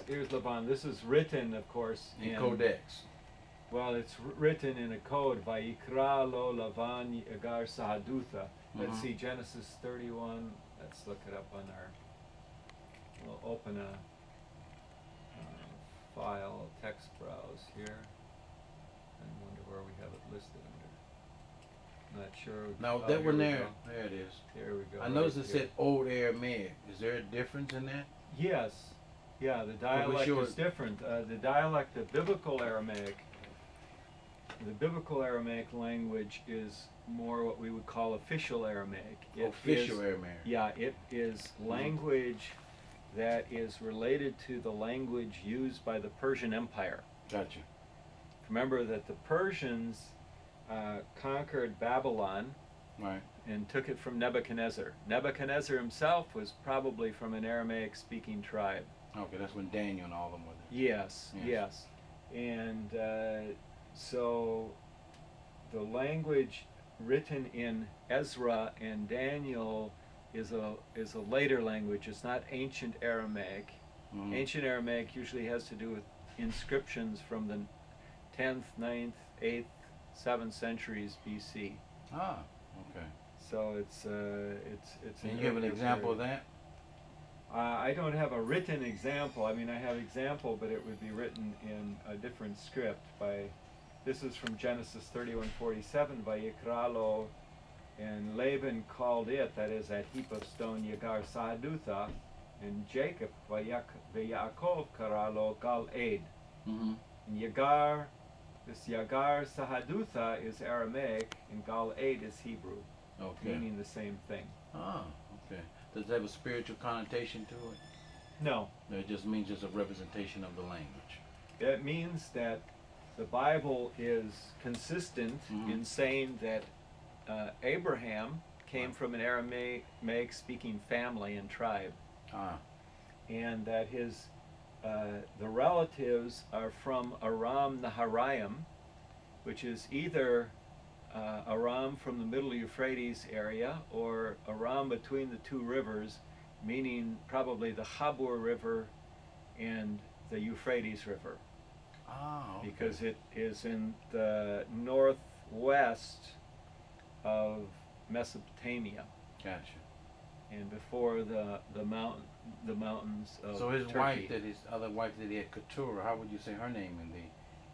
here's Laban. This is written, of course, in codex. Well, it's written in a code. Vayikra lo Lavan Agar Sahadutha. Let's see, Genesis 31. Let's look it up on our. We'll open a file, text browse here, and wonder where we have it listed under. Not sure. No, that one there. There it is. Here we go. I noticed it said Old Aramaic. Is there a difference in that? Yes. Yeah, the dialect is different. The dialect of Biblical Aramaic, the Biblical Aramaic language is more what we would call official Aramaic. Official Aramaic. Yeah, it is language that is related to the language used by the Persian Empire. Gotcha. Remember that the Persians conquered Babylon, right, and took it from Nebuchadnezzar. Nebuchadnezzar himself was probably from an Aramaic-speaking tribe. Okay, that's when Daniel and all of them were there. Yes. And so the language written in Ezra and Daniel is a later language. It's not ancient Aramaic. Ancient Aramaic usually has to do with inscriptions from the 10th, 9th, 8th, 7th centuries BC. Ah, okay. So it's Can you give an example of that? I don't have a written example. I mean, I have example, but it would be written in a different script. This is from Genesis 31:47. Vayikralo, and Laban called it, that is, that heap of stone, Yagar Sahadutha, and Jacob Yaakov karalo Gal Eid. And Yagar, this Yagar Sahadutha is Aramaic, and Gal Eid is Hebrew, meaning the same thing. Ah, okay. Does it have a spiritual connotation to it? No. It just means it's a representation of the language. It means that the Bible is consistent in saying that Abraham came from an Aramaic-speaking family and tribe, and that the relatives are from Aram Naharaim, which is either Aram from the Middle Euphrates area or Aram between the two rivers, meaning probably the Habur River and the Euphrates River. Okay. Because it is in the northwest of Mesopotamia. Gotcha. And before the mountains of So his Turkey. wife, his other wife that he had, Keturah, how would you say her name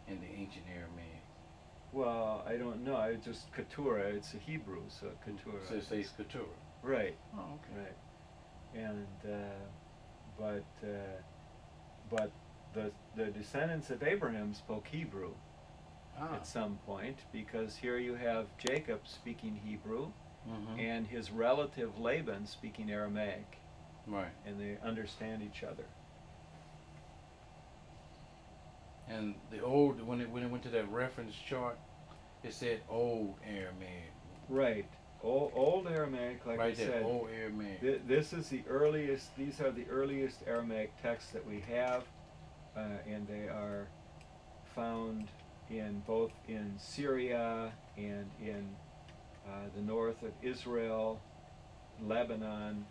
in the ancient Aramaic? Well, I don't know. I just Keturah. It's a Hebrew, so Keturah. So it says Keturah. Right. Oh, okay. Right. And but the descendants of Abraham spoke Hebrew at some point, because here you have Jacob speaking Hebrew and his relative Laban speaking Aramaic. Right. And they understand each other. And the old, when it went to that reference chart, it said Old Aramaic. Right. Old Aramaic, like I said. Old Aramaic. This is the earliest. These are the earliest Aramaic texts that we have, and they are found in both in Syria and in the north of Israel, Lebanon,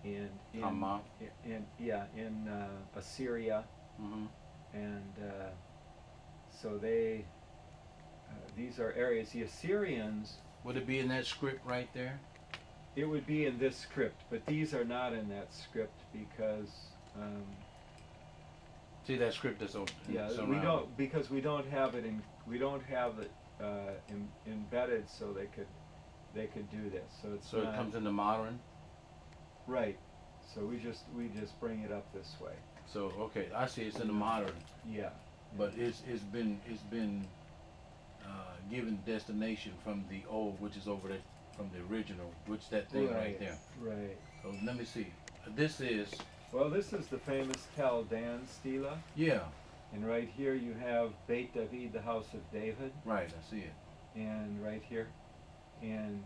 and in Assyria. And so these are areas. The Assyrians. Would it be in that script right there? It would be in this script, but these are not in that script because. See that script that's open. Yeah, we don't, because we don't have it embedded, so they could do this. So it's so it comes in the modern. Right. So we just bring it up this way. So okay, I see it's in the modern. Yeah. But it's been given destination from the old, which is over there, from the original, which that thing right there. Right. So let me see. This is. Well, this is the famous Tel Dan stela. Yeah. And right here you have Beit David, the house of David. Right, I see it. And right here. And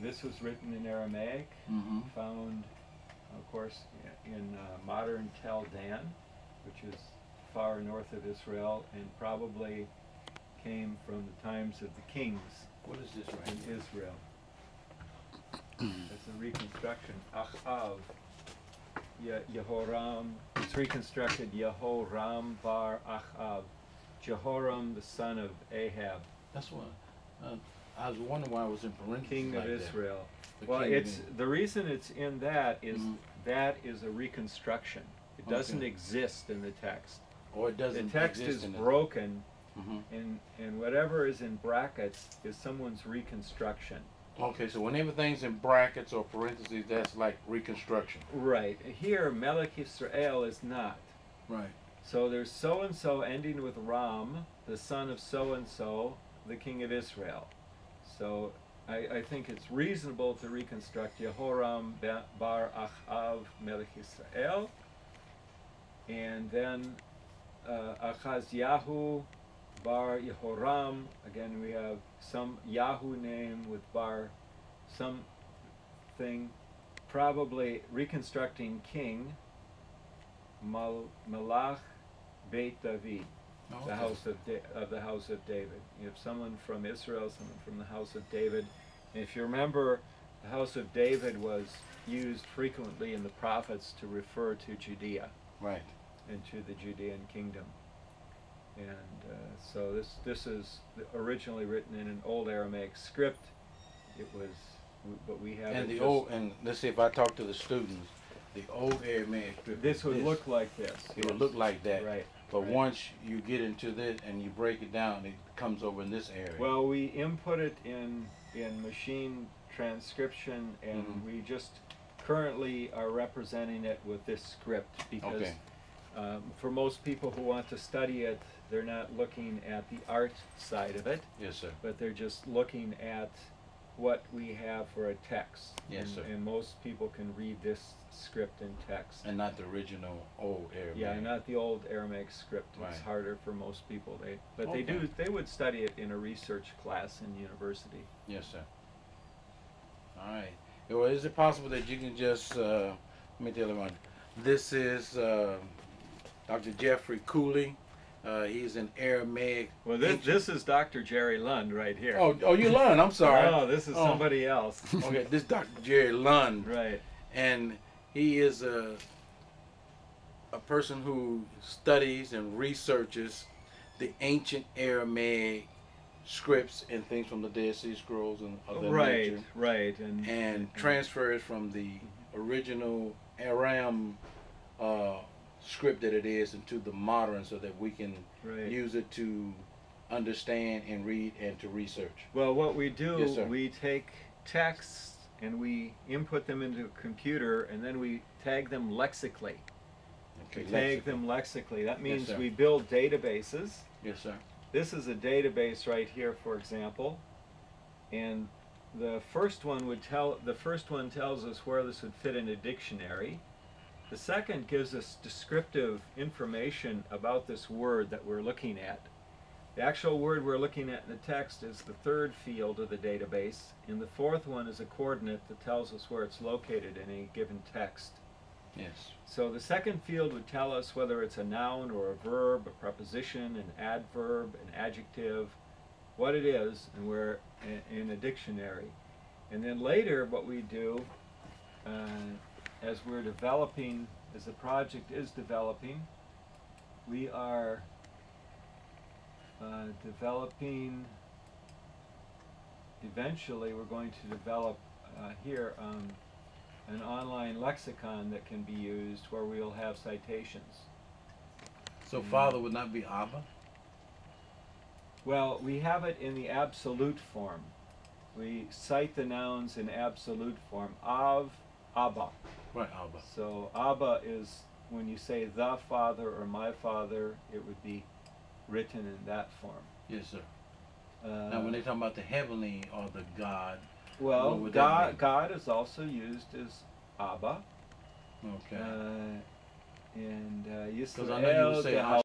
this was written in Aramaic, found, of course, in modern Tel Dan, which is far north of Israel, and probably came from the times of the kings. What is this right in Israel? It's a reconstruction. Achav. Yehoram. It's reconstructed Yehoram bar Achav. Jehoram, the son of Ahab. That's what. I was wondering why it was in parentheses King like of that. Israel. The Well, king of it's the reason it's in that is that is a reconstruction. It doesn't exist in the text. Or it doesn't. The text exist is in broken, Mm-hmm. and whatever is in brackets is someone's reconstruction. Okay, so when everything's in brackets or parentheses, that's like reconstruction. Right. Here, Melech Yisrael is not. Right. So there's so and so ending with Ram, the son of so and so, the king of Israel. So I think it's reasonable to reconstruct Yehoram bar Achav Melech Yisrael, and then Achazyahu bar Yehoram. Again, we have some Yahu name with bar something, probably reconstructing king, Malach Beit David, the house of the house of David. You have someone from Israel, someone from the house of David. And if you remember, the house of David was used frequently in the prophets to refer to Judea, right, and to the Judean kingdom. And so this is originally written in an old Aramaic script. It was, but we have. And the old, and let's see if I talk to the students, the old Aramaic script. This would look like this. It would look like that. Right. But once you get into this and you break it down, it comes over in this area. Well, we input it in machine transcription, and we just currently are representing it with this script because for most people who want to study it, they're not looking at the art side of it. Yes, sir. But they're just looking at what we have for a text. Yes, sir. And most people can read this script in text. And not the original old Aramaic. Yeah, not the old Aramaic script. It's Right. harder for most people. They would study it in a research class in university. Yes, sir. All right. Well, is it possible that you can just let me tell everyone, this is Dr. Jeffrey Cooley. He's an Aramaic. Well, this is Dr. Jerry Lund right here. Oh, you Lund. I'm sorry. Oh, this is somebody else. Okay, this is Dr. Jerry Lund. Right. And he is a person who studies and researches the ancient Aramaic scripts and things from the Dead Sea Scrolls and of that nature. Right, and transfers from the original Aram script that it is into the modern, so that we can use it to understand and read and to research. Well, what we do, Yes, sir. we take texts and we input them into a computer, and then we tag them lexically. Okay, Tag them lexically. That means sir. we build databases. Yes, sir. This is a database right here, for example, and the first one tells us where this would fit in a dictionary. The second gives us descriptive information about this word that we're looking at. The actual word we're looking at in the text is the third field of the database, and the fourth one is a coordinate that tells us where it's located in a given text. Yes. So the second field would tell us whether it's a noun or a verb, a preposition, an adverb, an adjective, what it is, and we're in a dictionary. And then later what we do, as we're developing, as the project is developing, we are developing, eventually we're going to develop here an online lexicon that can be used where we'll have citations. So Father would not be Abba? Well, we have it in the absolute form. We cite the nouns in absolute form. Av, Abba. Right, Abba. So Abba is, when you say the Father or my Father, it would be written in that form. Yes, sir. Now when they talk about the heavenly or the God, well, what would that God is also used as Abba. mean? Okay. And Because I know you would say Yisrael